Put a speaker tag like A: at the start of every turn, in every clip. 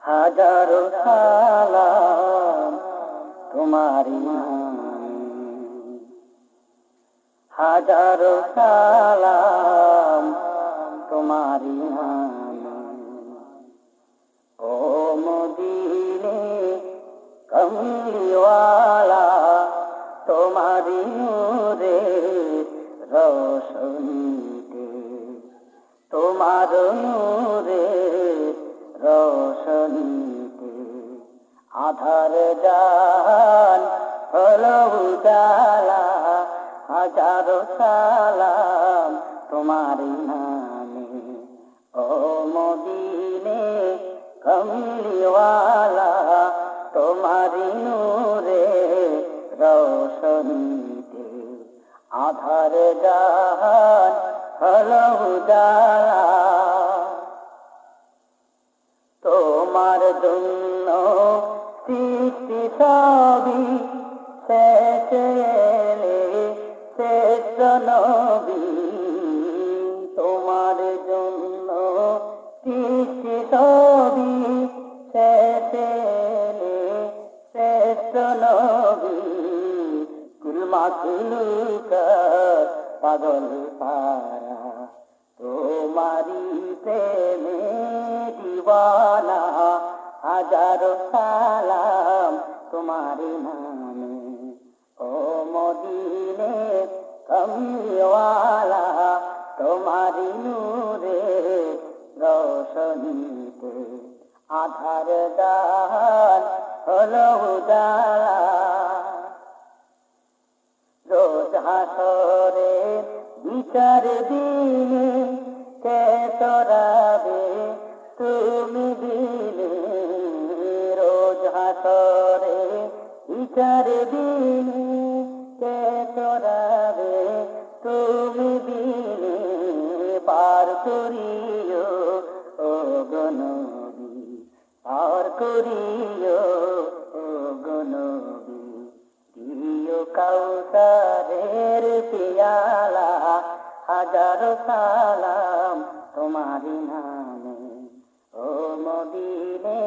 A: হাজারো সালাম তোমারি নামে, হাজারো সালাম তোমারি নামে। ও মদিনে কমলিওয়ালা, তোমারি নূরে রোশনীতে, তোমার নূরে রোশনীতে আধার জান হলো উজালা। হাজারো সালাম তোমারি নামে, ও মদিনে কমলিওয়ালা, তোমারি নূরে রোশনীতে আধার জান হলো উজালা। তোমার জন্য সৃষ্টি সবই, শেষে এলে শ্রেষ্ঠ নবী। তোমার জন্য সৃষ্টি সবই, শেষে এলে শ্রেষ্ঠ নবী। কুল মাখলুকাত পাগল পারা, তোমারি প্রেমে দিওয়ানা। হাজারো সালাম তোমারি নামে, ও মদিনে কমলিওয়ালা, তোমারি নূরে রোশনীতে আধার দান হলো উজালা। রোজ হাসরে বিচার দিনে কে তোরাবে তুমি দিলে। রোজ হাসরে বিচার দিনে কে তোরাবে তুমি দিলে। পার করিও ও গো নবী, পার করিও ও গো নবী। দিও কাউসারের পিয়ালা, হাজারো সালাম তোমারি নামে, ও মদিনে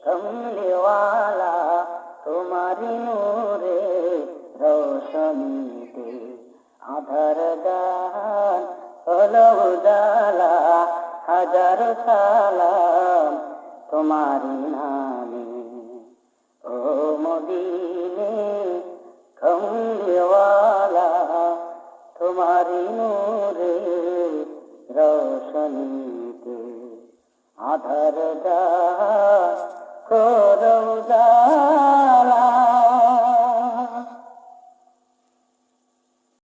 A: কমলিওয়ালা, তোমারি নূরে রোশনীতে আধার দান হলো উজালা। হাজারো সালাম তোমারি নামে, ও মদিনে কমলিওয়ালা, তোমারি নূরে রোশনীতে আধার দান করো উজালা।